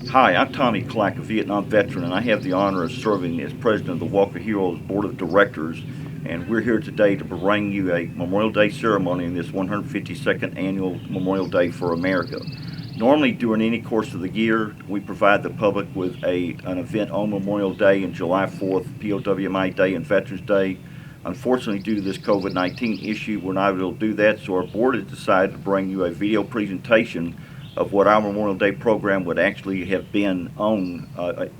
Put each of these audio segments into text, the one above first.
Hi, I'm Tommy Clack, a Vietnam veteran, and I have the honor of serving as president of the Walker Heroes Board of Directors. And we're here today to bring you a Memorial Day ceremony in this 152nd annual Memorial Day for America. Normally, during any course of the year, we provide the public with an event on Memorial Day and July 4th, POWMI Day, and Veterans Day. Unfortunately, due to this COVID-19 issue, we're not able to do that, so our board has decided to bring you a video presentation of what our Memorial Day program would actually have been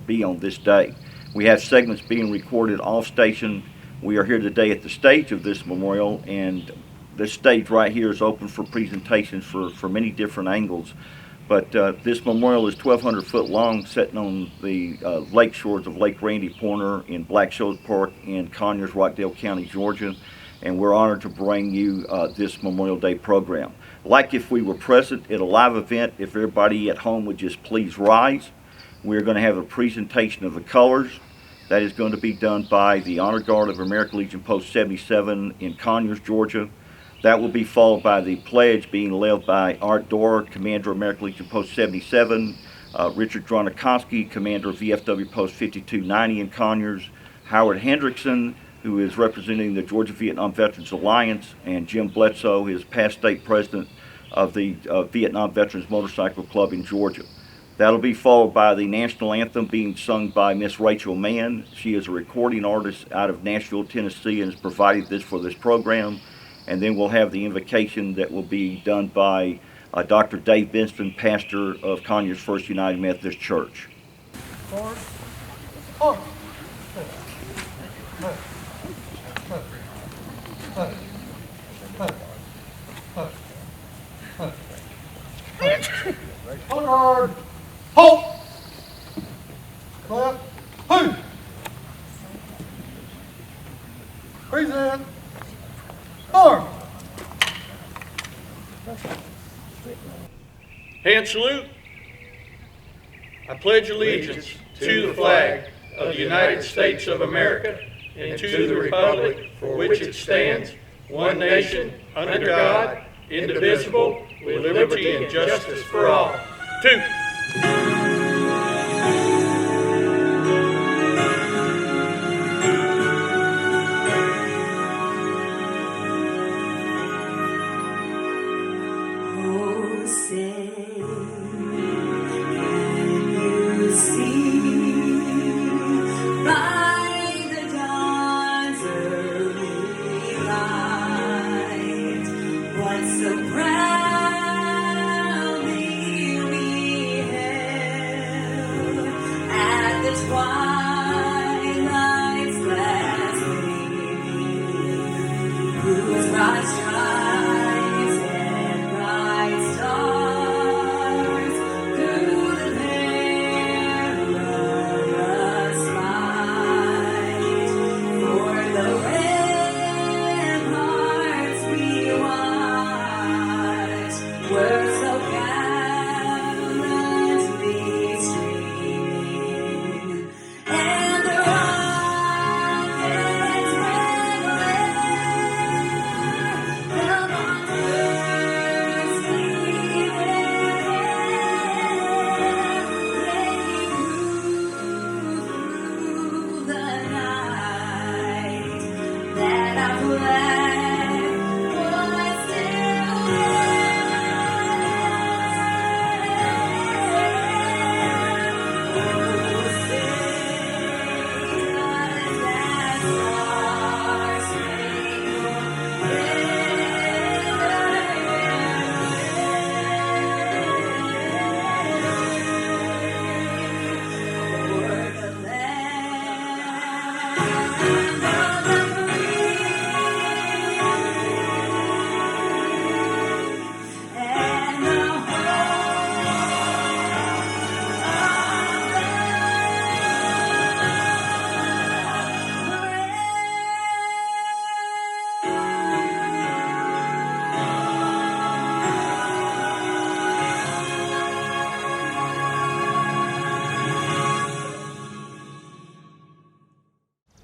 be on this day. We have segments being recorded off station. We are here today at the stage of this memorial, and this stage right here is open for presentations for many different angles. But this memorial is 1,200 foot long, sitting on the lake shores of Lake Randy Pointer in Black Shoals Park in Conyers, Rockdale County, Georgia. And we're honored to bring you this Memorial Day program. Like if we were present at a live event, if everybody at home would just please rise. We're going to have a presentation of the colors. That is going to be done by the Honor Guard of American Legion Post 77 in Conyers, Georgia. That will be followed by the pledge being led by Art Dorr, Commander of American Legion Post 77, Richard Dronikoski, Commander of VFW Post 5290 in Conyers, Howard Hendrickson, who is representing the Georgia Vietnam Veterans Alliance, and Jim Bledsoe, his past state president of the Vietnam Veterans Motorcycle Club in Georgia. That'll be followed by the national anthem being sung by Miss Rachel Mann. She is a recording artist out of Nashville, Tennessee, and has provided this for this program. And then we'll have the invocation that will be done by Dr. Dave Benson, pastor of Conyers First United Methodist Church. Forward. Forward. On guard. Halt. Clap. Who? Present. Arm. Hand salute. I pledge allegiance to the flag of the United States of America and to the republic for which it stands, one nation, under God, indivisible, with liberty and justice for all. Two. Oh, say, can you see by the dawn's early light what so proudly we hailed at the twilight's last gleaming, whose broad stripes and bright stars through the perilous fight for the ramparts we watched were so gallantly streaming, and the rockets red glare, the monsters flee their hair, through the night that our flag was still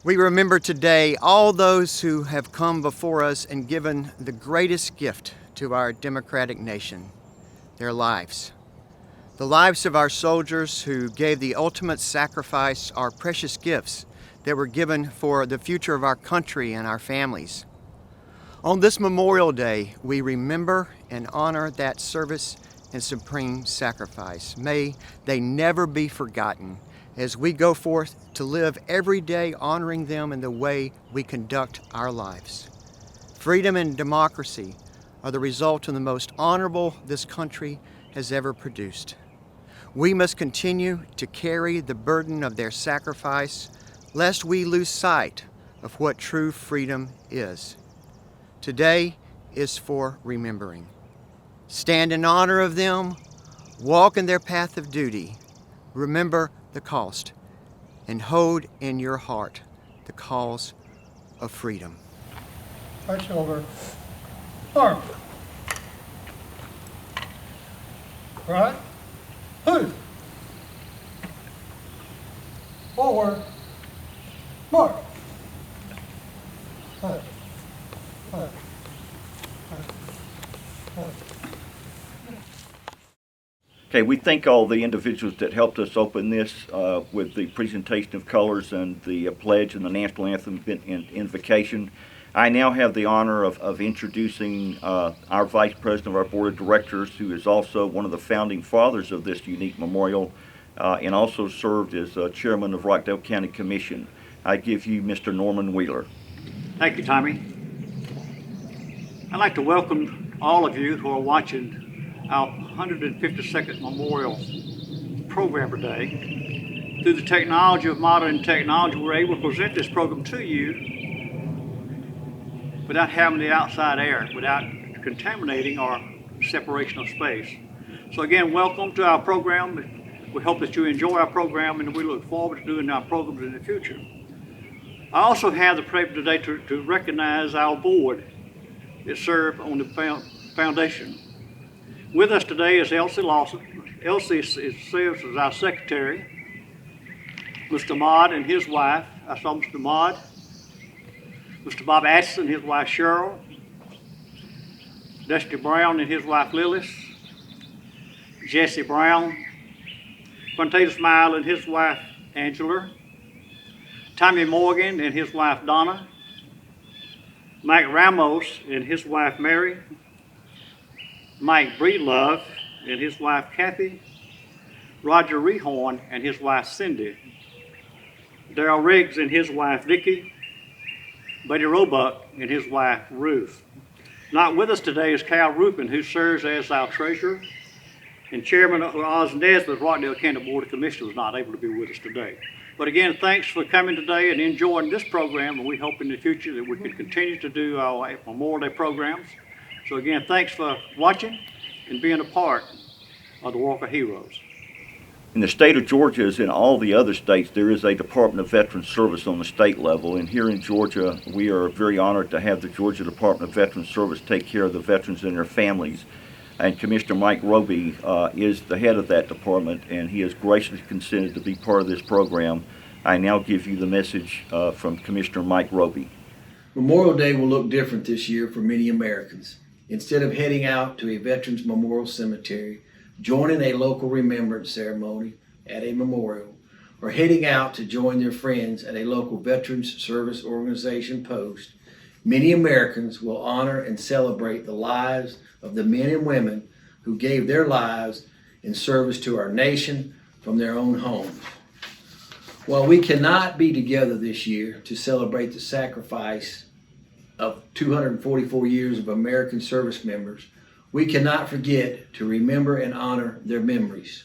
We remember today all those who have come before us and given the greatest gift to our democratic nation, their lives. The lives of our soldiers who gave the ultimate sacrifice are precious gifts that were given for the future of our country and our families. On this Memorial Day, we remember and honor that service and supreme sacrifice. May they never be forgotten as we go forth to live every day honoring them in the way we conduct our lives. Freedom and democracy are the result of the most honorable this country has ever produced. We must continue to carry the burden of their sacrifice, lest we lose sight of what true freedom is. Today is for remembering. Stand in honor of them, walk in their path of duty, remember the cost, and hold in your heart the cause of freedom. Right shoulder. Arm. Right. Who? Forward. Mark. Right. Right. Right. Okay, we thank all the individuals that helped us open this with the presentation of colors and the pledge and the national anthem invocation. I now have the honor of introducing our Vice President of our Board of Directors, who is also one of the founding fathers of this unique memorial and also served as Chairman of Rockdale County Commission. I give you Mr. Norman Wheeler. Thank you, Tommy. I'd like to welcome all of you who are watching our 152nd Memorial program today. Through the technology of modern technology, we're able to present this program to you without having the outside air, without contaminating our separation of space. So again, welcome to our program. We hope that you enjoy our program, and we look forward to doing our programs in the future. I also have the privilege today to recognize our board that serve on the foundation. With us today is Elsie Lawson. Elsie serves as our secretary. Mr. Maude and his wife, I saw Mr. Maude. Mr. Bob Atchison, his wife Cheryl. Dusty Brown and his wife Lillis. Jesse Brown. Quintatus Smile and his wife Angela. Tommy Morgan and his wife Donna. Mike Ramos and his wife Mary. Mike Breedlove and his wife Kathy. Roger Rehorn and his wife Cindy. Darrell Riggs and his wife Vicki. Buddy Roebuck and his wife Ruth. Not with us today is Cal Rupin, who serves as our treasurer, and Chairman Oz Nesbitt of Rockdale County Board of Commissioners, not able to be with us today. But again, thanks for coming today and enjoying this program, and we hope in the future that we can continue to do our Memorial Day programs. So again, thanks for watching and being a part of the Walk of Heroes. In the state of Georgia, as in all the other states, there is a Department of Veterans Service on the state level. And here in Georgia, we are very honored to have the Georgia Department of Veterans Service take care of the veterans and their families. And Commissioner Mike Roby is the head of that department, and he has graciously consented to be part of this program. I now give you the message from Commissioner Mike Roby. Memorial Day will look different this year for many Americans. Instead of heading out to a Veterans Memorial Cemetery, joining a local remembrance ceremony at a memorial, or heading out to join their friends at a local Veterans Service Organization post, many Americans will honor and celebrate the lives of the men and women who gave their lives in service to our nation from their own homes. While we cannot be together this year to celebrate the sacrifice of 244 years of American service members, we cannot forget to remember and honor their memories.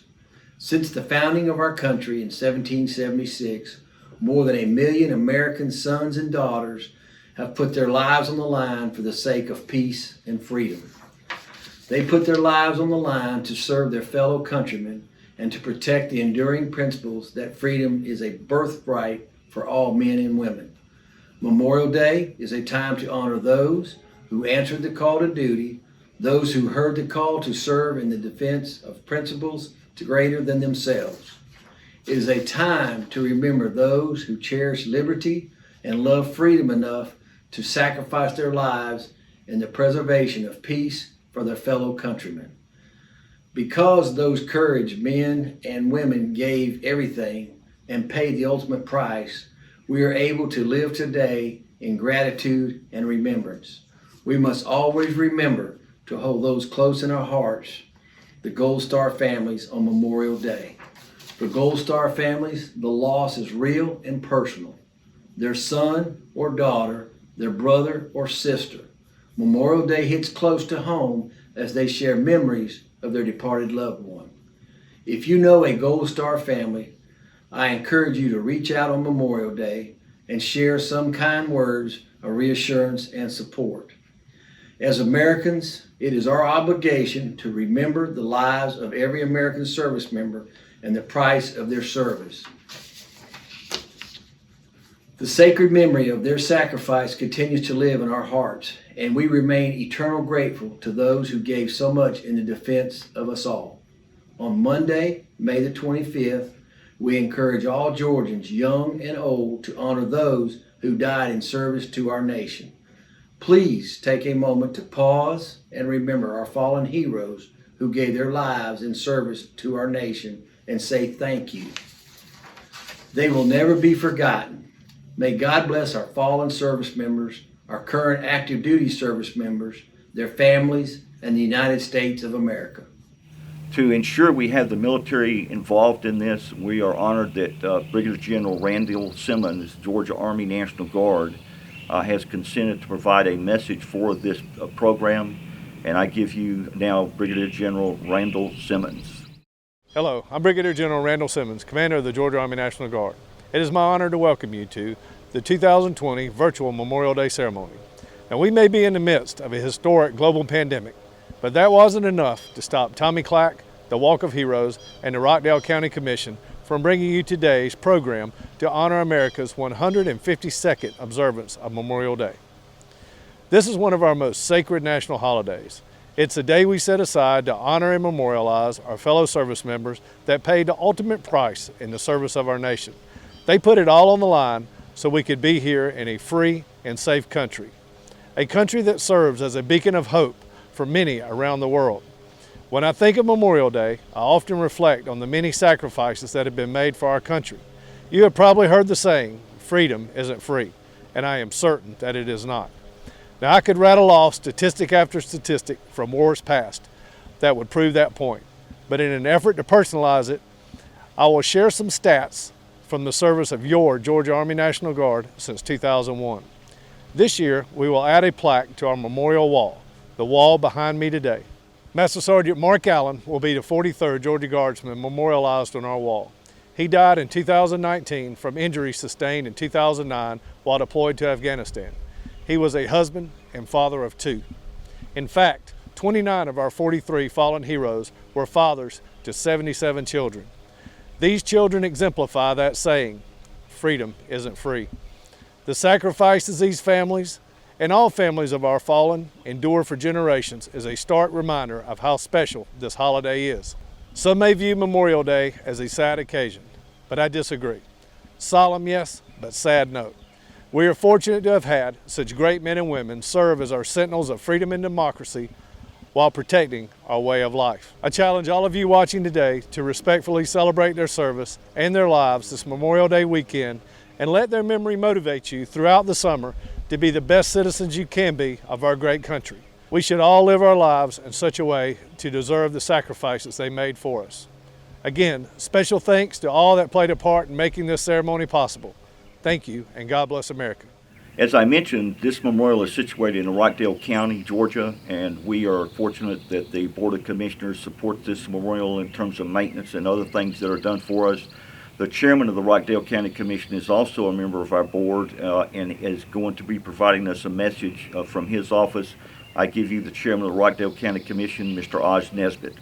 Since the founding of our country in 1776, more than 1 million American sons and daughters have put their lives on the line for the sake of peace and freedom. They put their lives on the line to serve their fellow countrymen and to protect the enduring principles that freedom is a birthright for all men and women. Memorial Day is a time to honor those who answered the call to duty, those who heard the call to serve in the defense of principles greater than themselves. It is a time to remember those who cherish liberty and love freedom enough to sacrifice their lives in the preservation of peace for their fellow countrymen. Because those courage men and women gave everything and paid the ultimate price, we are able to live today in gratitude and remembrance. We must always remember to hold those close in our hearts, the Gold Star families on Memorial Day. For Gold Star families, the loss is real and personal. Their son or daughter, their brother or sister. Memorial Day hits close to home as they share memories of their departed loved one. If you know a Gold Star family, I encourage you to reach out on Memorial Day and share some kind words of reassurance and support. As Americans, it is our obligation to remember the lives of every American service member and the price of their service. The sacred memory of their sacrifice continues to live in our hearts, and we remain eternally grateful to those who gave so much in the defense of us all. On Monday, May the 25th, we encourage all Georgians, young and old, to honor those who died in service to our nation. Please take a moment to pause and remember our fallen heroes who gave their lives in service to our nation and say thank you. They will never be forgotten. May God bless our fallen service members, our current active duty service members, their families, and the United States of America. To ensure we have the military involved in this, we are honored that Brigadier General Randall Simmons, Georgia Army National Guard, has consented to provide a message for this program, and I give you now Brigadier General Randall Simmons. Hello, I'm Brigadier General Randall Simmons, Commander of the Georgia Army National Guard. It is my honor to welcome you to the 2020 virtual Memorial Day ceremony. Now, we may be in the midst of a historic global pandemic, but that wasn't enough to stop Tommy Clack, the Walk of Heroes, and the Rockdale County Commission from bringing you today's program to honor America's 152nd observance of Memorial Day. This is one of our most sacred national holidays. It's a day we set aside to honor and memorialize our fellow service members that paid the ultimate price in the service of our nation. They put it all on the line so we could be here in a free and safe country, a country that serves as a beacon of hope for many around the world. When I think of Memorial Day, I often reflect on the many sacrifices that have been made for our country. You have probably heard the saying, freedom isn't free, and I am certain that it is not. Now, I could rattle off statistic after statistic from wars past that would prove that point, but in an effort to personalize it, I will share some stats from the service of your Georgia Army National Guard since 2001. This year, we will add a plaque to our memorial wall, the wall behind me today. Master Sergeant Mark Allen will be the 43rd Georgia Guardsman memorialized on our wall. He died in 2019 from injuries sustained in 2009 while deployed to Afghanistan. He was a husband and father of 2. In fact, 29 of our 43 fallen heroes were fathers to 77 children. These children exemplify that saying, freedom isn't free. The sacrifices these families and all families of our fallen endure for generations is a stark reminder of how special this holiday is. Some may view Memorial Day as a sad occasion, but I disagree. Solemn, yes, but sad, no. We are fortunate to have had such great men and women serve as our sentinels of freedom and democracy while protecting our way of life. I challenge all of you watching today to respectfully celebrate their service and their lives this Memorial Day weekend and let their memory motivate you throughout the summer to be the best citizens you can be of our great country. We should all live our lives in such a way to deserve the sacrifices they made for us. Again, special thanks to all that played a part in making this ceremony possible. Thank you, and God bless America. As I mentioned, this memorial is situated in Rockdale County, Georgia, and we are fortunate that the Board of Commissioners supports this memorial in terms of maintenance and other things that are done for us. The chairman of the Rockdale County Commission is also a member of our board and is going to be providing us a message from his office. I give you the chairman of the Rockdale County Commission, Mr. Oz Nesbitt.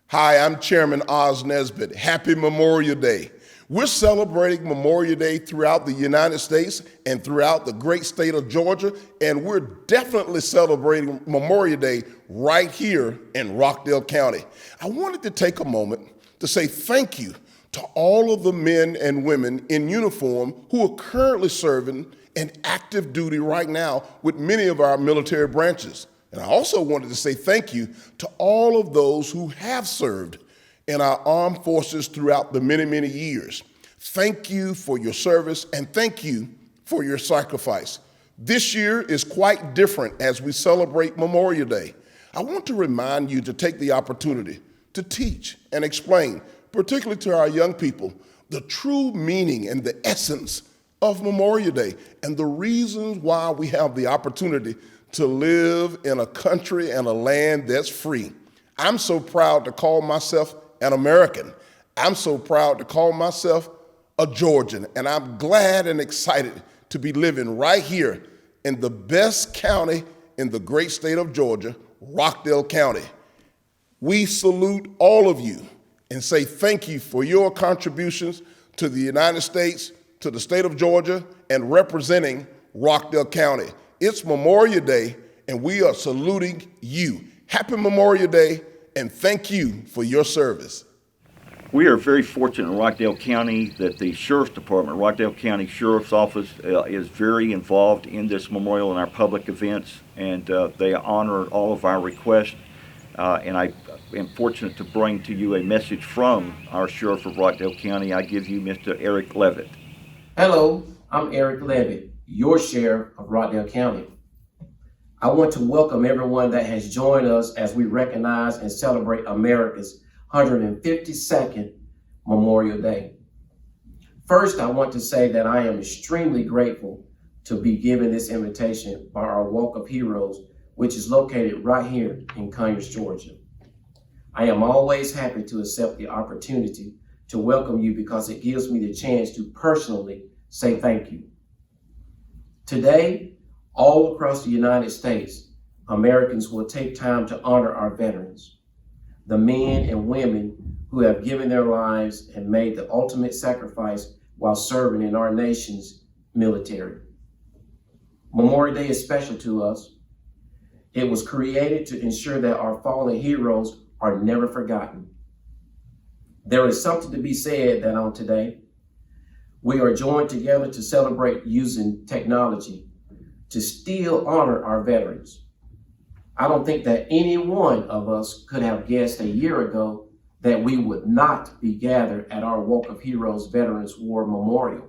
Hi, I'm Chairman Oz Nesbitt. Happy Memorial Day. We're celebrating Memorial Day throughout the United States and throughout the great state of Georgia, and we're definitely celebrating Memorial Day right here in Rockdale County. I wanted to take a moment to say thank you to all of the men and women in uniform who are currently serving in active duty right now with many of our military branches. And I also wanted to say thank you to all of those who have served in our armed forces throughout the many, many years. Thank you for your service and thank you for your sacrifice. This year is quite different as we celebrate Memorial Day. I want to remind you to take the opportunity to teach and explain, particularly to our young people, the true meaning and the essence of Memorial Day and the reasons why we have the opportunity to live in a country and a land that's free. I'm so proud to call myself an American. I'm so proud to call myself a Georgian, and I'm glad and excited to be living right here in the best county in the great state of Georgia, Rockdale County. We salute all of you and say thank you for your contributions to the United States, to the state of Georgia, and representing Rockdale County. It's Memorial Day, and we are saluting you. Happy Memorial Day, and thank you for your service. We are very fortunate in Rockdale County that the Sheriff's Department, Rockdale County Sheriff's Office, is very involved in this memorial and our public events, and they honor all of our requests. And I am fortunate to bring to you a message from our Sheriff of Rockdale County. I give you Mr. Eric Levitt. Hello, I'm Eric Levitt, your Sheriff of Rockdale County. I want to welcome everyone that has joined us as we recognize and celebrate America's 152nd Memorial Day. First, I want to say that I am extremely grateful to be given this invitation by our Walk of Heroes, which is located right here in Conyers, Georgia. I am always happy to accept the opportunity to welcome you because it gives me the chance to personally say thank you. Today, all across the United States, Americans will take time to honor our veterans, the men and women who have given their lives and made the ultimate sacrifice while serving in our nation's military. Memorial Day is special to us. It was created to ensure that our fallen heroes are never forgotten. There is something to be said that on today, we are joined together to celebrate using technology to still honor our veterans. I don't think that any one of us could have guessed a year ago that we would not be gathered at our Walk of Heroes Veterans War Memorial.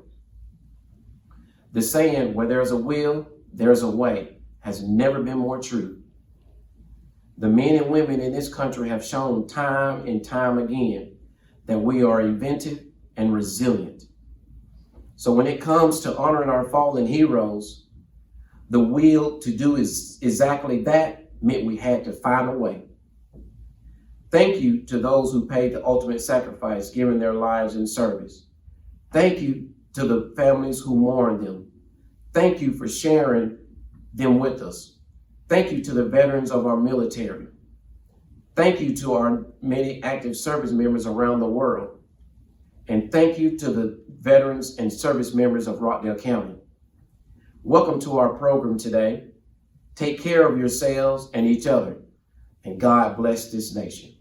The saying, where there's a will, there's a way, has never been more true. The men and women in this country have shown time and time again that we are inventive and resilient. So when it comes to honoring our fallen heroes, the will to do is exactly that meant we had to find a way. Thank you to those who paid the ultimate sacrifice, giving their lives in service. Thank you to the families who mourn them. Thank you for sharing them with us. Thank you to the veterans of our military. Thank you to our many active service members around the world. And thank you to the veterans and service members of Rockdale County. Welcome to our program today. Take care of yourselves and each other, and God bless this nation.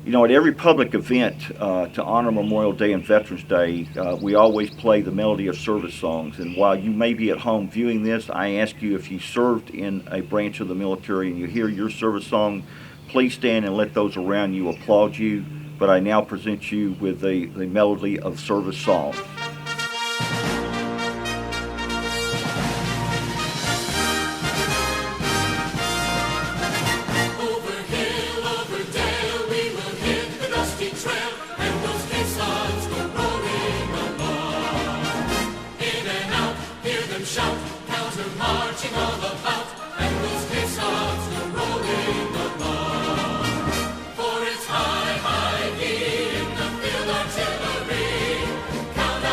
You know, at every public event to honor Memorial Day and Veterans Day, we always play the melody of service songs. And while you may be at home viewing this, I ask you, if you served in a branch of the military and you hear your service song, please stand and let those around you applaud you. But I now present you with the melody of service song. For it's high, high in the field artillery. Count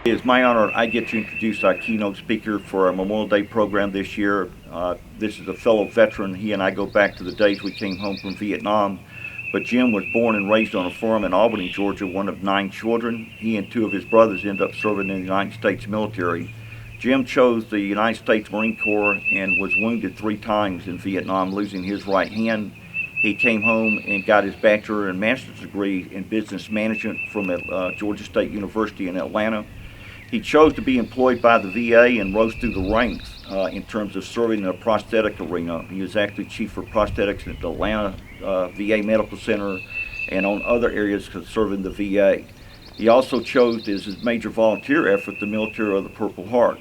It is my honor I get to introduce our keynote speaker for our Memorial Day program this year. This is a fellow veteran. He and I go back to the days we came home from Vietnam. But Jim was born and raised on a farm in Albany, Georgia, one of 9 children. He and 2 of his brothers ended up serving in the United States military. Jim chose the United States Marine Corps and was wounded 3 times in Vietnam, losing his right hand. He came home and got his bachelor and master's degree in business management from Georgia State University in Atlanta. He chose to be employed by the VA and rose through the ranks in terms of serving in the prosthetic arena. He was actually chief for prosthetics at the Atlanta VA Medical Center and on other areas serving the VA. He also chose as his major volunteer effort the Military of the Purple Heart.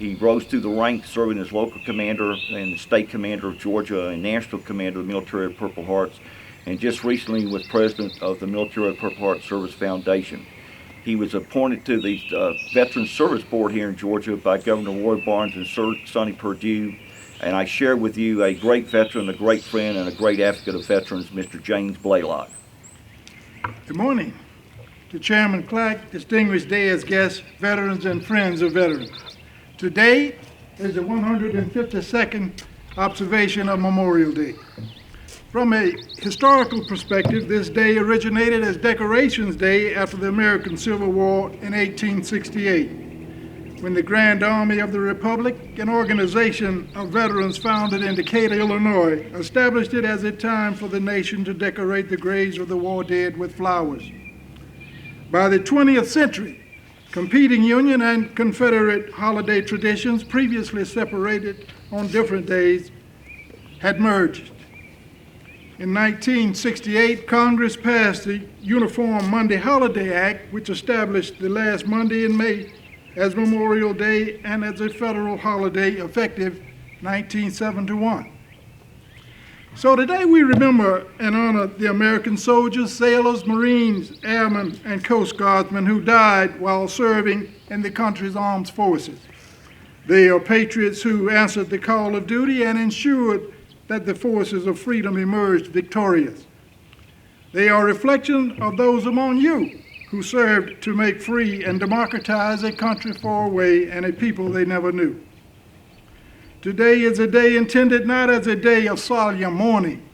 He rose through the ranks serving as local commander and the state commander of Georgia and national commander of the Military of the Purple Hearts, and just recently was president of the Military of the Purple Heart Service Foundation. He was appointed to the Veterans Service Board here in Georgia by Governor Roy Barnes and Sir Sonny Perdue. And I share with you a great veteran, a great friend, and a great advocate of veterans, Mr. James Blaylock. Good morning to Chairman Clark, distinguished day as guests, veterans and friends of veterans. Today is the 152nd observation of Memorial Day. From a historical perspective, this day originated as Decorations Day after the American Civil War in 1868, when the Grand Army of the Republic, an organization of veterans founded in Decatur, Illinois, established it as a time for the nation to decorate the graves of the war dead with flowers. By the 20th century, competing Union and Confederate holiday traditions, previously separated on different days, had merged. In 1968, Congress passed the Uniform Monday Holiday Act, which established the last Monday in May as Memorial Day and as a federal holiday effective 1971. So today we remember and honor the American soldiers, sailors, Marines, airmen, and Coast Guardsmen who died while serving in the country's armed forces. They are patriots who answered the call of duty and ensured that the forces of freedom emerged victorious. They are a reflection of those among you who served to make free and democratize a country far away and a people they never knew. Today is a day intended not as a day of solemn mourning,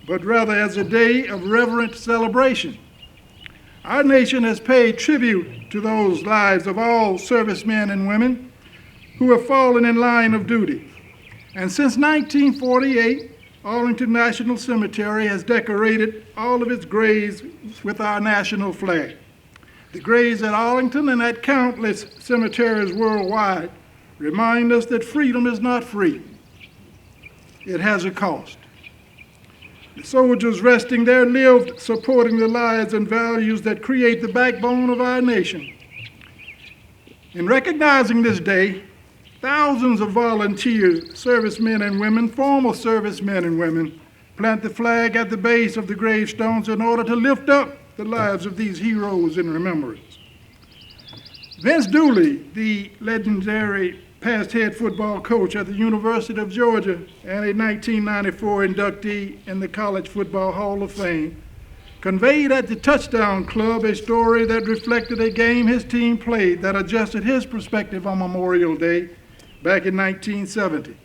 but rather as a day of reverent celebration. Our nation has paid tribute to those lives of all servicemen and women who have fallen in line of duty. And since 1948, Arlington National Cemetery has decorated all of its graves with our national flag. The graves at Arlington and at countless cemeteries worldwide remind us that freedom is not free. It has a cost. The soldiers resting there lived supporting the lives and values that create the backbone of our nation. In recognizing this day, thousands of volunteers, servicemen and women, former servicemen and women, plant the flag at the base of the gravestones in order to lift up the lives of these heroes in remembrance. Vince Dooley, the legendary past head football coach at the University of Georgia and a 1994 inductee in the College Football Hall of Fame, conveyed at the Touchdown Club a story that reflected a game his team played that adjusted his perspective on Memorial Day back in 1970.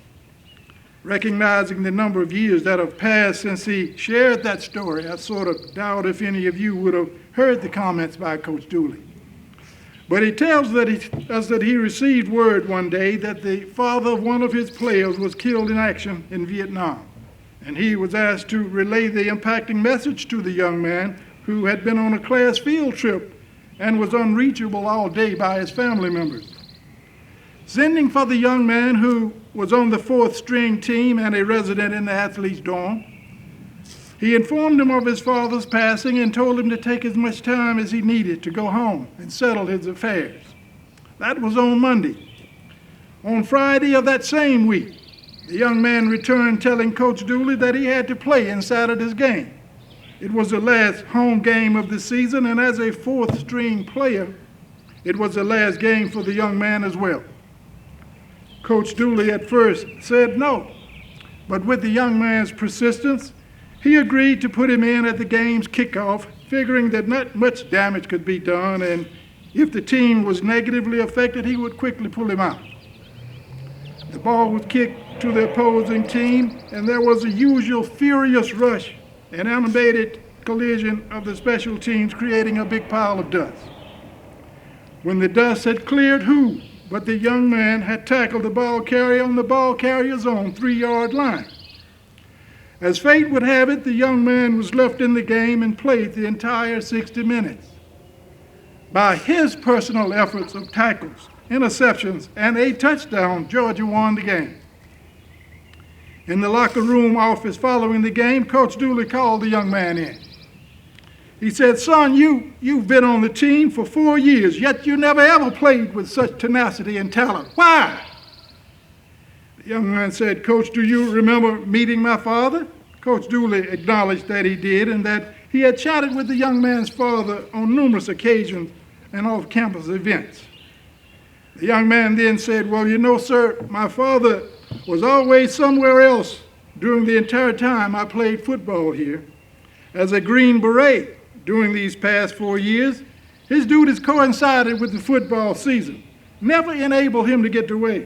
Recognizing the number of years that have passed since he shared that story, I sort of doubt if any of you would have heard the comments by Coach Dooley. But he tells us that he received word one day that the father of one of his players was killed in action in Vietnam, and he was asked to relay the impacting message to the young man who had been on a class field trip and was unreachable all day by his family members. Sending for the young man who was on the 4th string team and a resident in the athlete's dorm, he informed him of his father's passing and told him to take as much time as he needed to go home and settle his affairs. That was on Monday. On Friday of that same week, the young man returned telling Coach Dooley that he had to play in Saturday's game. It was the last home game of the season, and as a 4th string player, it was the last game for the young man as well. Coach Dooley at first said no, but with the young man's persistence, he agreed to put him in at the game's kickoff, figuring that not much damage could be done, and If the team was negatively affected, he would quickly pull him out. The ball was kicked to the opposing team, and there was a usual furious rush and animated collision of the special teams, creating a big pile of dust. When the dust had cleared, who but the young man had tackled the ball carrier on the ball carrier's own 3-yard line. As fate would have it, the young man was left in the game and played the entire 60 minutes. By his personal efforts of tackles, interceptions, and a touchdown, Georgia won the game. In the locker room office following the game, Coach Dooley called the young man in. He said, "Son, you've been on the team for 4 years, yet you never ever played with such tenacity and talent. Why?" The young man said, "Coach, do you remember meeting my father?" Coach Dooley acknowledged that he did, and that he had chatted with the young man's father on numerous occasions and off-campus events. The young man then said, "Well, you know, sir, my father was always somewhere else during the entire time I played football here. As a Green Beret during these past 4 years, his duties coincided with the football season, never enabled him to get away.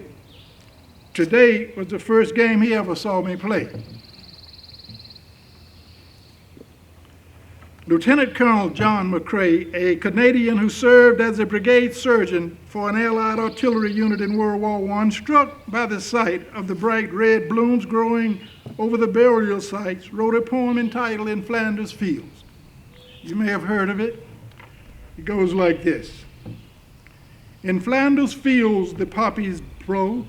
Today was the first game he ever saw me play." Lieutenant Colonel John McCrae, a Canadian who served as a brigade surgeon for an Allied artillery unit in World War I, struck by the sight of the bright red blooms growing over the burial sites, wrote a poem entitled "In Flanders Fields." You may have heard of it. It goes like this. "In Flanders fields the poppies grow,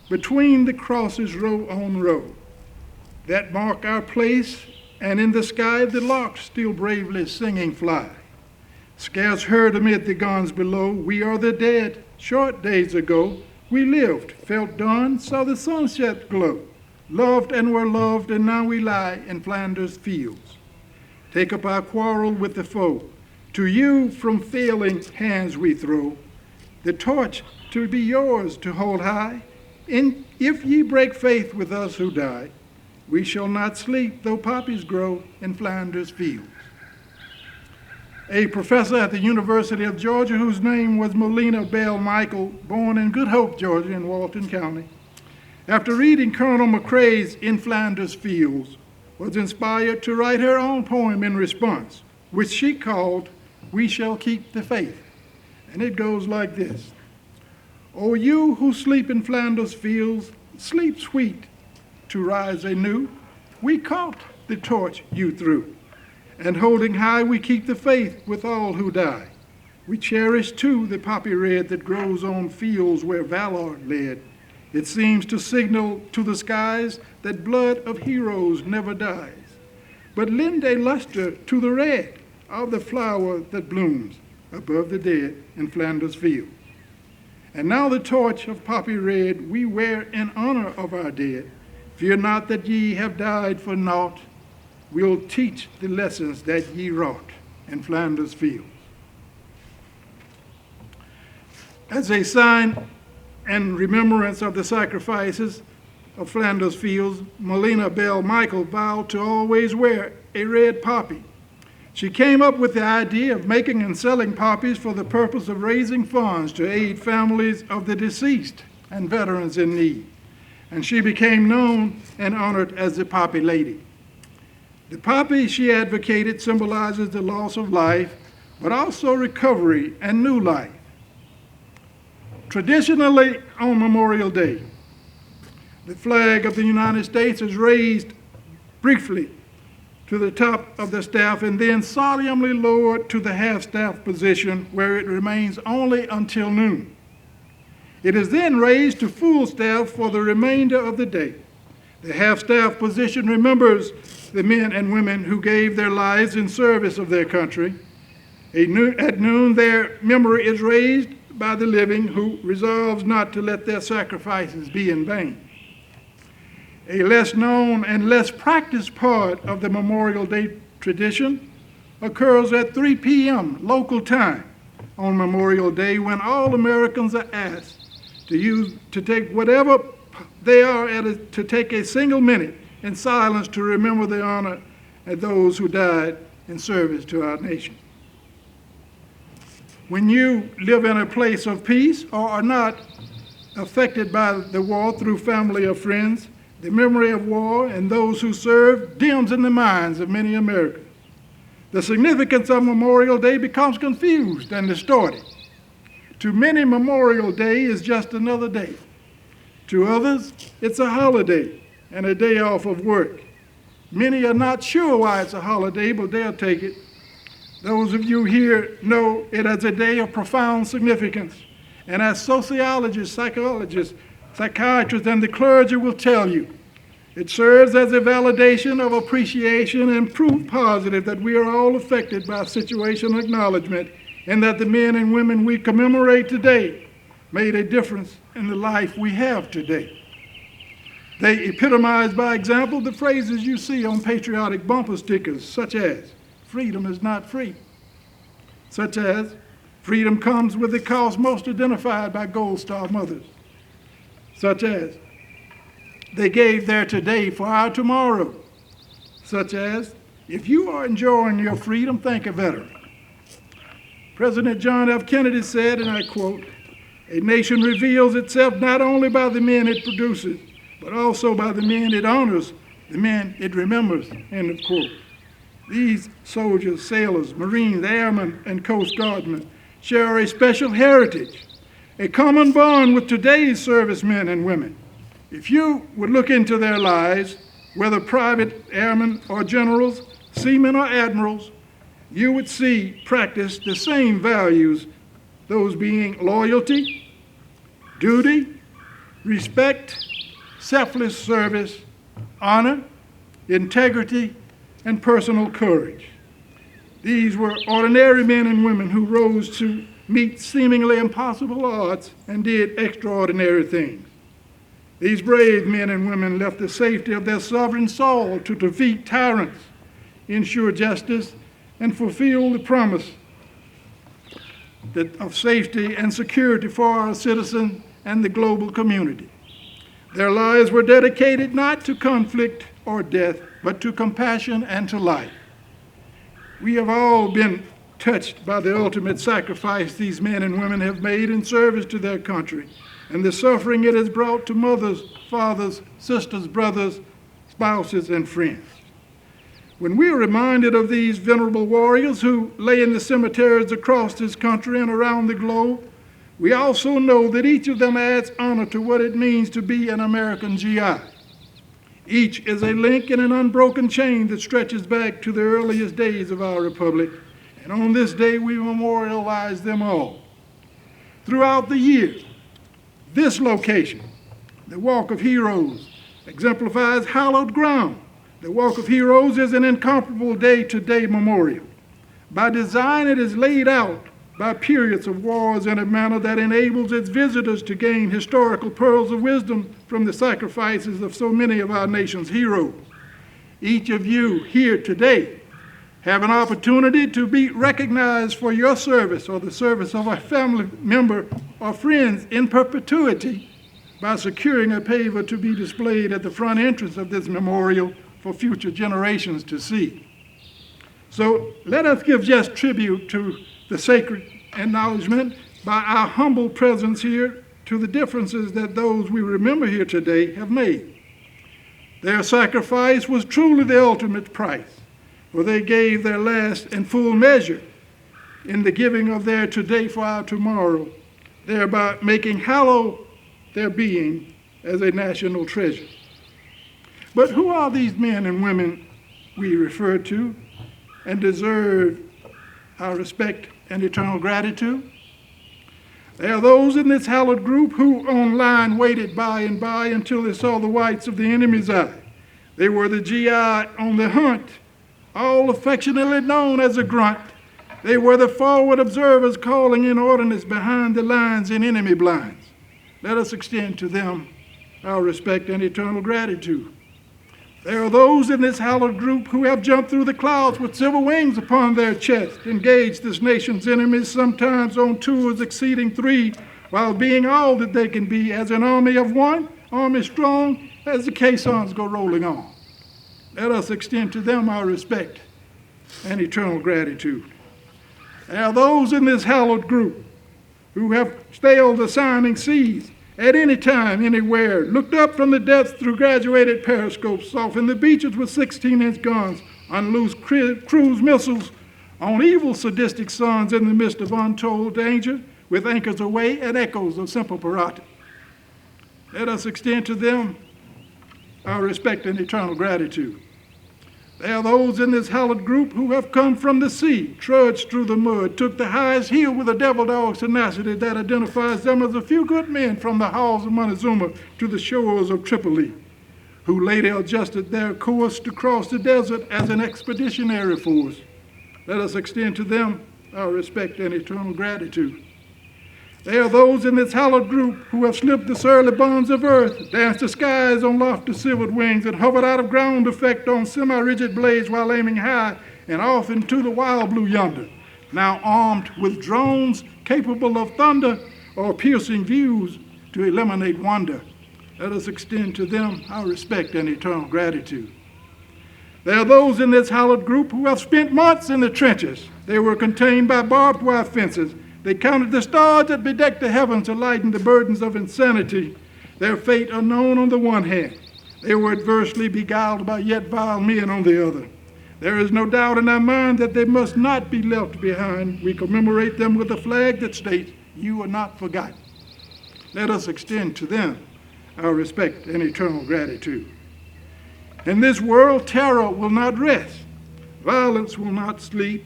between the crosses row on row, that mark our place, and in the sky the larks still bravely singing fly. Scarce heard amid the guns below, we are the dead. Short days ago we lived, felt dawn, saw the sunset glow, loved and were loved, and now we lie in Flanders fields. Take up our quarrel with the foe. To you from failing hands we throw the torch to be yours to hold high. And if ye break faith with us who die, we shall not sleep though poppies grow in Flanders fields." A professor at the University of Georgia, whose name was Melina Bell Michael, born in Good Hope, Georgia in Walton County, after reading Colonel McCrae's "In Flanders Fields," was inspired to write her own poem in response, which she called "We Shall Keep the Faith." And it goes like this. "O you who sleep in Flanders fields, sleep sweet to rise anew. We caught the torch you threw, and holding high we keep the faith with all who die. We cherish too the poppy red that grows on fields where valor led. It seems to signal to the skies that blood of heroes never dies. But lend a luster to the red of the flower that blooms above the dead in Flanders fields. And now the torch of poppy red we wear in honor of our dead. Fear not that ye have died for naught. We'll teach the lessons that ye wrought in Flanders fields." As a sign and remembrance of the sacrifices of Flanders fields, Melina Bell Michael vowed to always wear a red poppy. She came up with the idea of making and selling poppies for the purpose of raising funds to aid families of the deceased and veterans in need. And she became known and honored as the Poppy Lady. The poppy, she advocated, symbolizes the loss of life, but also recovery and new life. Traditionally, on Memorial Day, the flag of the United States is raised briefly to the top of the staff and then solemnly lowered to the half-staff position, where it remains only until noon. It is then raised to full staff for the remainder of the day. The half-staff position remembers the men and women who gave their lives in service of their country. At noon, their memory is raised by the living, who resolves not to let their sacrifices be in vain. A less known and less practiced part of the Memorial Day tradition occurs at 3 p.m. local time on Memorial Day, when all Americans are asked to take whatever they are to take a single minute in silence to remember the honor of those who died in service to our nation. when you live in a place of peace or are not affected by the war through family or friends, the memory of war and those who served dims in the minds of many Americans. The significance of Memorial Day becomes confused and distorted. To many, Memorial Day is just another day. To others, it's a holiday and a day off of work. Many are not sure why it's a holiday, but they'll take it. Those of you here know it as a day of profound significance. And as sociologists, psychologists, psychiatrists, and the clergy will tell you, it serves as a validation of appreciation and proof positive that we are all affected by situational acknowledgement and that the men and women we commemorate today made a difference in the life we have today. They epitomize, by example, the phrases you see on patriotic bumper stickers, such as, freedom is not free, such as, freedom comes with the cost most identified by Gold Star mothers, such as, they gave their today for our tomorrow, such as, if you are enjoying your freedom, thank a veteran. President John F. Kennedy said, and I quote, "A nation reveals itself not only by the men it produces, but also by the men it honors, the men it remembers," end of quote. These soldiers, sailors, Marines, airmen, and Coast Guardsmen share a special heritage, a common bond with today's servicemen and women. If you would look into their lives, whether private airmen or generals, seamen or admirals, you would see practice the same values, those being loyalty, duty, respect, selfless service, honor, integrity, and personal courage. These were ordinary men and women who rose to meet seemingly impossible odds and did extraordinary things. These brave men and women left the safety of their sovereign soil to defeat tyrants, ensure justice, and fulfill the promise of safety and security for our citizens and the global community. Their lives were dedicated not to conflict or death, but to compassion and to life. We have all been touched by the ultimate sacrifice these men and women have made in service to their country, and the suffering it has brought to mothers, fathers, sisters, brothers, spouses, and friends. When we are reminded of these venerable warriors who lay in the cemeteries across this country and around the globe, we also know that each of them adds honor to what it means to be an American GI. Each is a link in an unbroken chain that stretches back to the earliest days of our republic, and on this day we memorialize them all. Throughout the year, this location, the Walk of Heroes, exemplifies hallowed ground. The Walk of Heroes is an incomparable day-to-day memorial. By design, it is laid out by periods of wars in a manner that enables its visitors to gain historical pearls of wisdom from the sacrifices of so many of our nation's heroes. Each of you here today have an opportunity to be recognized for your service or the service of a family member or friends in perpetuity by securing a paver to be displayed at the front entrance of this memorial for future generations to see. So let us give just tribute to the sacred acknowledgement by our humble presence here to the differences that those we remember here today have made. Their sacrifice was truly the ultimate price, for they gave their last and full measure in the giving of their today for our tomorrow, thereby making hallowed their being as a national treasure. But who are these men and women we refer to and deserve our respect and eternal gratitude? They are those in this hallowed group who on line waited by and by until they saw the whites of the enemy's eye. They were the GI on the hunt, all affectionately known as a grunt. They were the forward observers calling in ordnance behind the lines in enemy blinds. Let us extend to them our respect and eternal gratitude. There are those in this hallowed group who have jumped through the clouds with silver wings upon their chest, engaged this nation's enemies, sometimes on tours exceeding 3, while being all that they can be as an army of one, army strong, as the caissons go rolling on. Let us extend to them our respect and eternal gratitude. There are those in this hallowed group who have sailed the sounding seas at any time, anywhere, looked up from the depths through graduated periscopes, softened the beaches with 16-inch guns, unloosed cruise missiles on evil sadistic suns in the midst of untold danger, with anchors away and echoes of simple parata. Let us extend to them our respect and eternal gratitude. There are those in this hallowed group who have come from the sea, trudged through the mud, took the highest hill with a devil dog's tenacity that identifies them as a few good men from the halls of Montezuma to the shores of Tripoli, who later adjusted their course to cross the desert as an expeditionary force. Let us extend to them our respect and eternal gratitude. There are those in this hallowed group who have slipped the surly bonds of earth, danced the skies on lofty silvered wings, and hovered out of ground effect on semi-rigid blades while aiming high and off into the wild blue yonder, now armed with drones capable of thunder or piercing views to eliminate wonder. Let us extend to them our respect and eternal gratitude. There are those in this hallowed group who have spent months in the trenches. They were contained by barbed wire fences. They counted the stars that bedecked the heavens to lighten the burdens of insanity. Their fate unknown on the one hand. They were adversely beguiled by yet vile men on the other. There is no doubt in our mind that they must not be left behind. We commemorate them with a flag that states, "You are not forgotten." Let us extend to them our respect and eternal gratitude. In this world, terror will not rest. Violence will not sleep.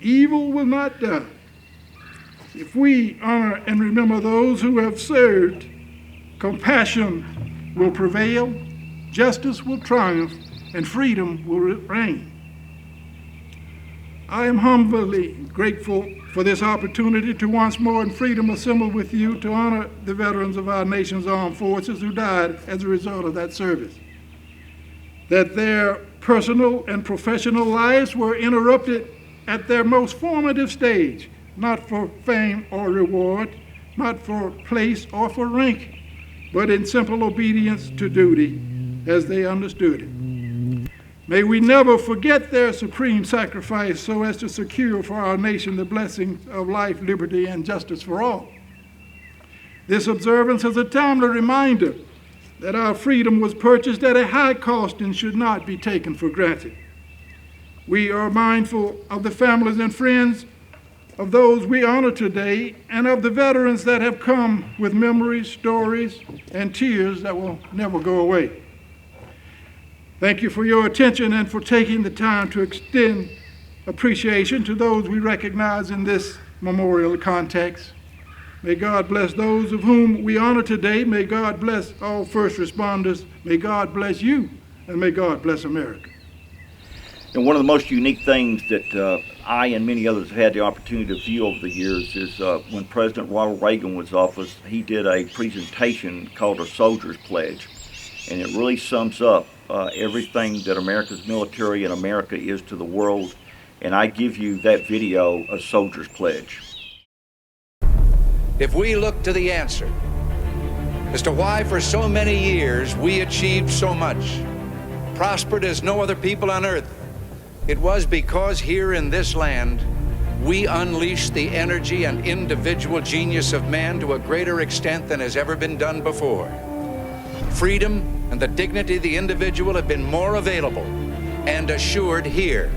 Evil will not die. If we honor and remember those who have served, compassion will prevail, justice will triumph, and freedom will reign. I am humbly grateful for this opportunity to once more in freedom assemble with you to honor the veterans of our nation's armed forces who died as a result of that service. That their personal and professional lives were interrupted at their most formative stage, not for fame or reward, not for place or for rank, but in simple obedience to duty as they understood it. May we never forget their supreme sacrifice so as to secure for our nation the blessings of life, liberty, and justice for all. This observance is a timely reminder that our freedom was purchased at a high cost and should not be taken for granted. We are mindful of the families and friends of those we honor today and of the veterans that have come with memories, stories, and tears that will never go away. Thank you for your attention and for taking the time to extend appreciation to those we recognize in this memorial context. May God bless those of whom we honor today. May God bless all first responders. May God bless you, and may God bless America. And one of the most unique things that I and many others have had the opportunity to view over the years is when President Ronald Reagan was in office, he did a presentation called a Soldier's Pledge. And it really sums up everything that America's military and America is to the world. And I give you that video, A Soldier's Pledge. If we look to the answer as to why for so many years we achieved so much, prospered as no other people on earth, it was because here in this land we unleashed the energy and individual genius of man to a greater extent than has ever been done before. Freedom and the dignity of the individual have been more available and assured here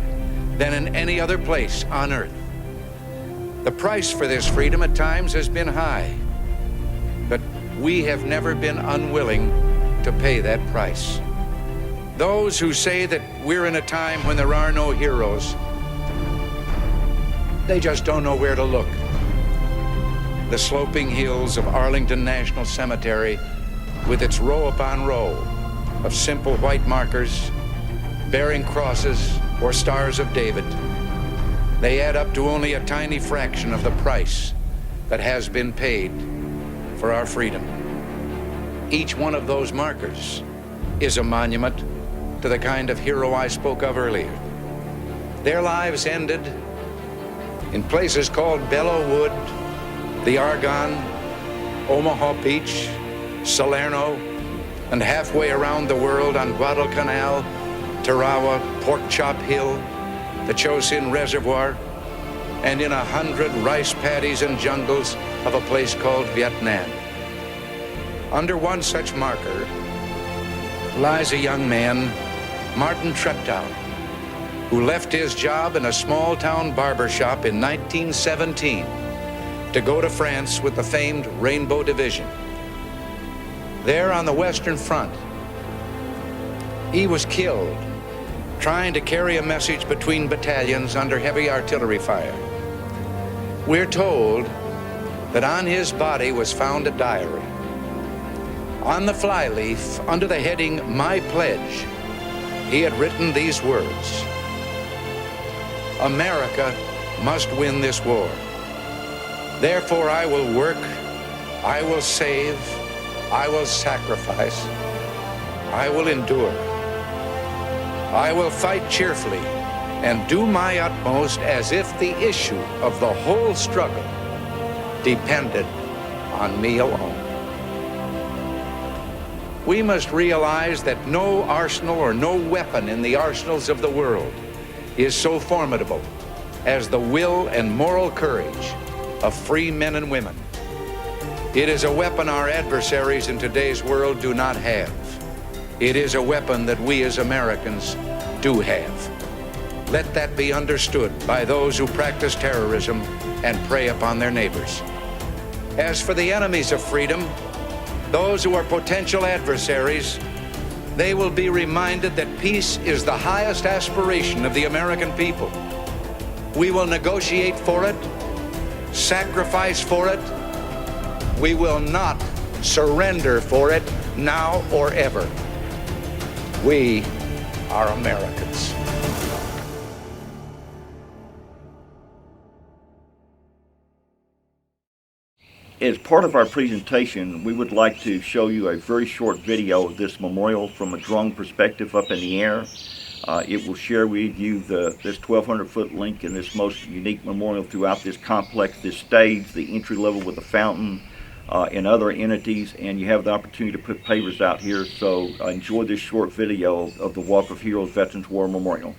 than in any other place on earth. The price for this freedom at times has been high, but we have never been unwilling to pay that price. Those who say that we're in a time when there are no heroes, they just don't know where to look. The sloping hills of Arlington National Cemetery, with its row upon row of simple white markers bearing crosses or stars of David, they add up to only a tiny fraction of the price that has been paid for our freedom. Each one of those markers is a monument to the kind of hero I spoke of earlier. Their lives ended in places called Belleau Wood, the Argonne, Omaha Beach, Salerno, and halfway around the world on Guadalcanal, Tarawa, Pork Chop Hill, the Chosin Reservoir, and in 100 rice paddies and jungles of a place called Vietnam. Under one such marker lies a young man, Martin Treptow, who left his job in a small-town barber shop in 1917 to go to France with the famed Rainbow Division. There on the Western Front, he was killed trying to carry a message between battalions under heavy artillery fire. We're told that on his body was found a diary. On the flyleaf, under the heading, My Pledge, he had written these words: America must win this war. Therefore I will work, I will save, I will sacrifice, I will endure. I will fight cheerfully and do my utmost as if the issue of the whole struggle depended on me alone. We must realize that no arsenal or no weapon in the arsenals of the world is so formidable as the will and moral courage of free men and women. It is a weapon our adversaries in today's world do not have. It is a weapon that we as Americans do have. Let that be understood by those who practice terrorism and prey upon their neighbors. As for the enemies of freedom, those who are potential adversaries, they will be reminded that peace is the highest aspiration of the American people. We will negotiate for it, sacrifice for it. We will not surrender for it now or ever. We are Americans. As part of our presentation, we would like to show you a very short video of this memorial from a drone perspective up in the air. It will share with you this 1,200-foot link and this most unique memorial throughout this complex, this stage, the entry level with the fountain, and other entities, and you have the opportunity to put papers out here. So enjoy this short video of the Walk of Heroes Veterans War Memorial.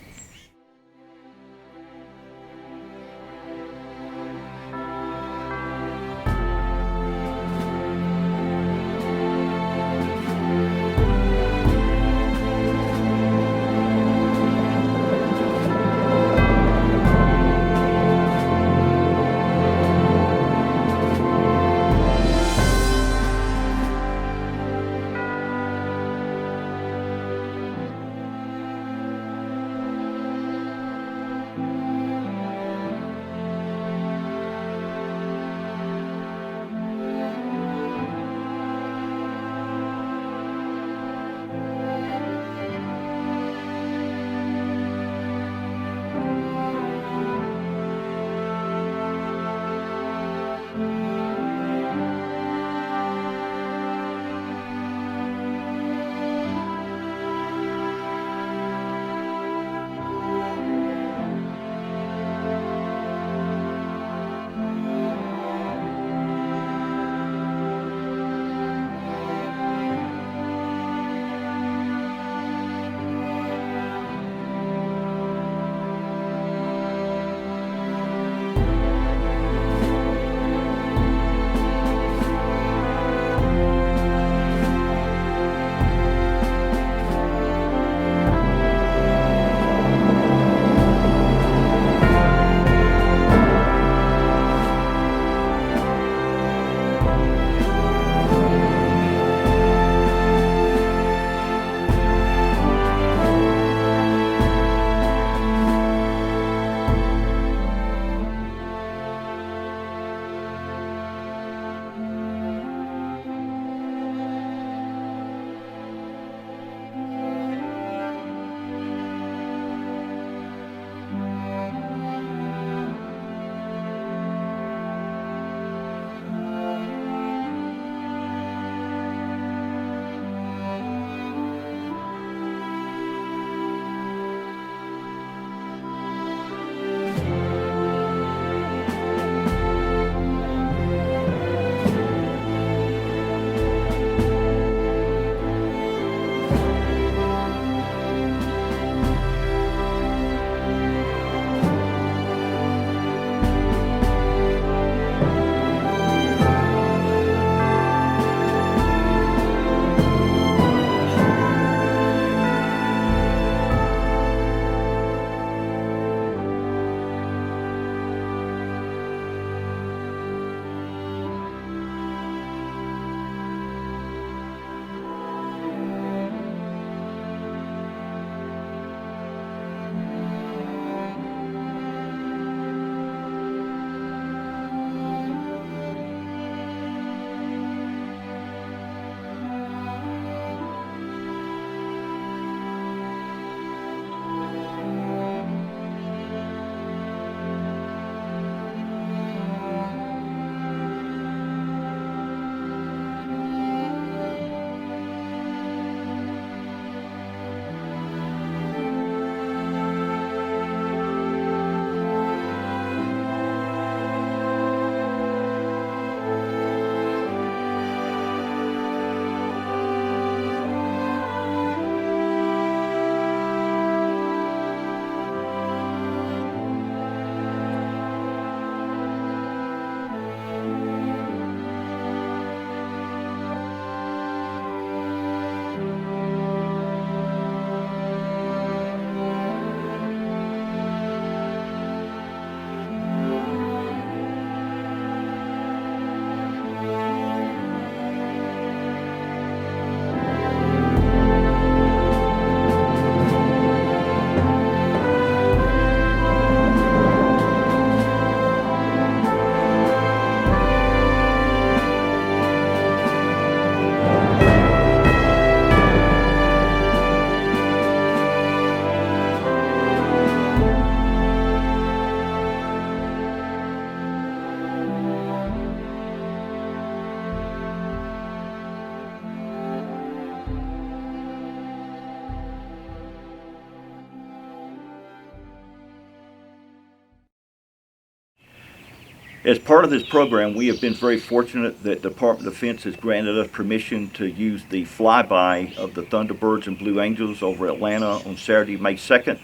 As part of this program, we have been very fortunate that the Department of Defense has granted us permission to use the flyby of the Thunderbirds and Blue Angels over Atlanta on Saturday, May 2nd.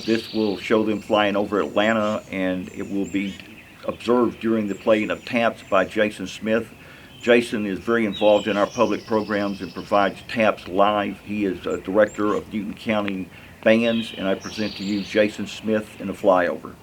This will show them flying over Atlanta, and it will be observed during the playing of taps by Jason Smith. Jason is very involved in our public programs and provides taps live. He is a director of Newton County Bands, and I present to you Jason Smith in a flyover.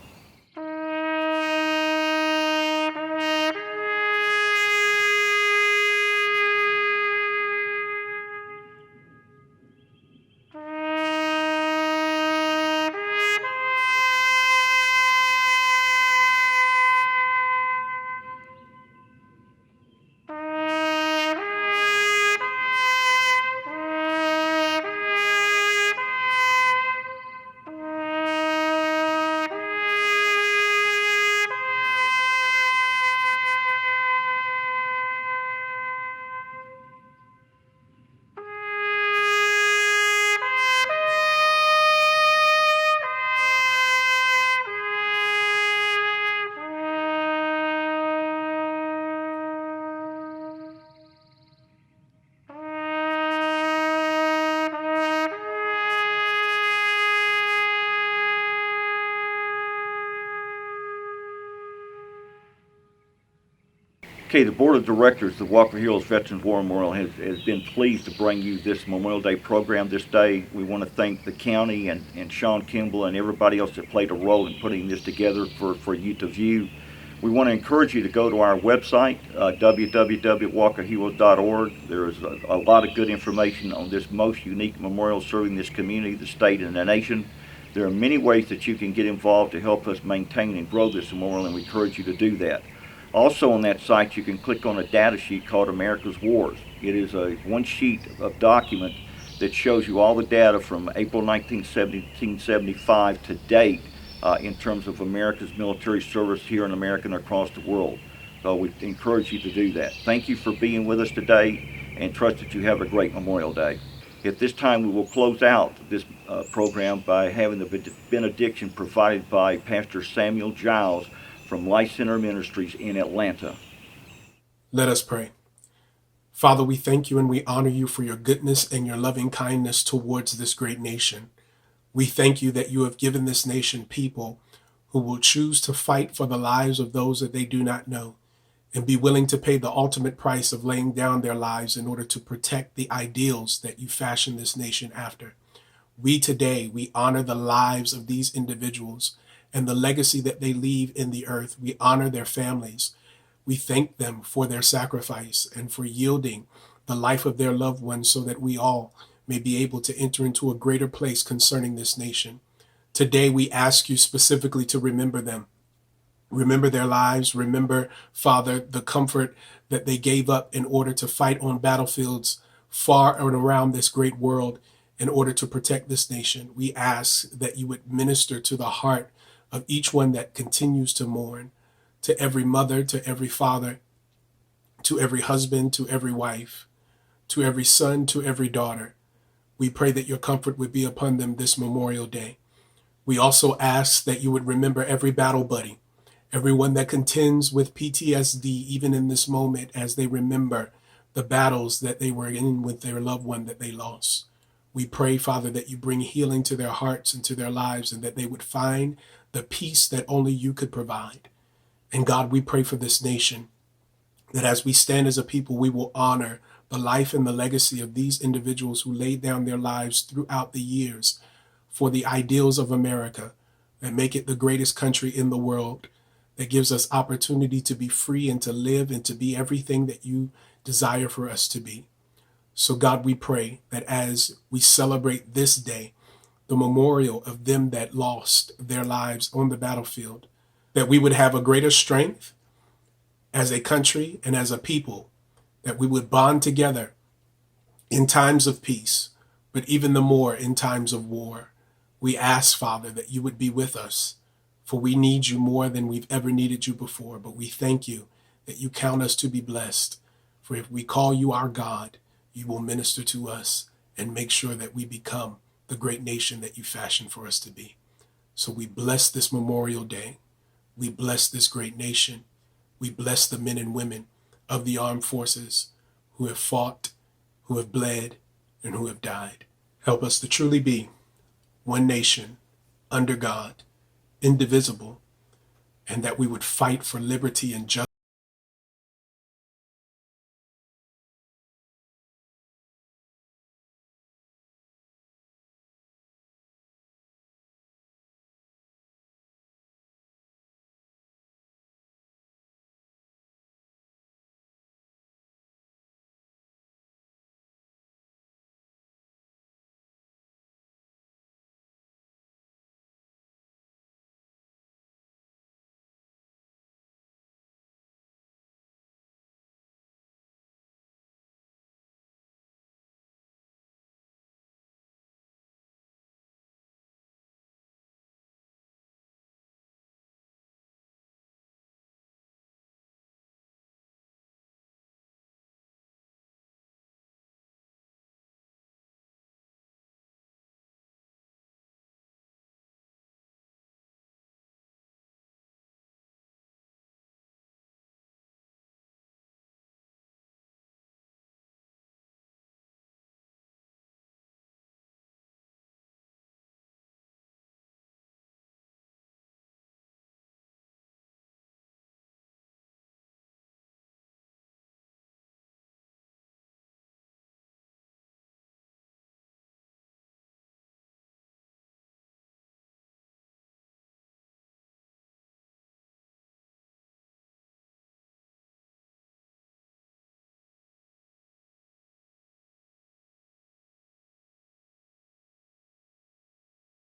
Okay, the Board of Directors of the Walker Heroes Veterans War Memorial has been pleased to bring you this Memorial Day program this day. We want to thank the county and Sean Kimball and everybody else that played a role in putting this together for you to view. We want to encourage you to go to our website, www.walkerheroes.org. There is a lot of good information on this most unique memorial serving this community, the state, and the nation. There are many ways that you can get involved to help us maintain and grow this memorial, and we encourage you to do that. Also on that site, you can click on a data sheet called America's Wars. It is one sheet of document that shows you all the data from April 1975 to date in terms of America's military service here in America and across the world. So we encourage you to do that. Thank you for being with us today, and trust that you have a great Memorial Day. At this time, we will close out this program by having the benediction provided by Pastor Samuel Giles from Life Center Ministries in Atlanta. Let us pray. Father, we thank you and we honor you for your goodness and your loving kindness towards this great nation. We thank you that you have given this nation people who will choose to fight for the lives of those that they do not know and be willing to pay the ultimate price of laying down their lives in order to protect the ideals that you fashioned this nation after. We honor the lives of these individuals and the legacy that they leave in the earth. We honor their families. We thank them for their sacrifice and for yielding the life of their loved ones so that we all may be able to enter into a greater place concerning this nation. Today, we ask you specifically to remember them. Remember their lives. Remember, Father, the comfort that they gave up in order to fight on battlefields far and around this great world in order to protect this nation. We ask that you would minister to the heart of each one that continues to mourn, to every mother, to every father, to every husband, to every wife, to every son, to every daughter. We pray that your comfort would be upon them this Memorial Day. We also ask that you would remember every battle buddy, everyone that contends with PTSD, even in this moment, as they remember the battles that they were in with their loved one that they lost. We pray, Father, that you bring healing to their hearts and to their lives, and that they would find the peace that only you could provide. And God, we pray for this nation, that as we stand as a people, we will honor the life and the legacy of these individuals who laid down their lives throughout the years for the ideals of America that make it the greatest country in the world, that gives us opportunity to be free and to live and to be everything that you desire for us to be. So God, we pray that as we celebrate this day, the memorial of them that lost their lives on the battlefield, that we would have a greater strength as a country and as a people, that we would bond together in times of peace, but even the more in times of war. We ask, Father, that you would be with us, for we need you more than we've ever needed you before. But we thank you that you count us to be blessed, for if we call you our God, you will minister to us and make sure that we become the great nation that you fashioned for us to be. So we bless this Memorial Day. We bless this great nation. We bless the men and women of the armed forces who have fought, who have bled, and who have died. Help us to truly be one nation, under God, indivisible, and that we would fight for liberty and justice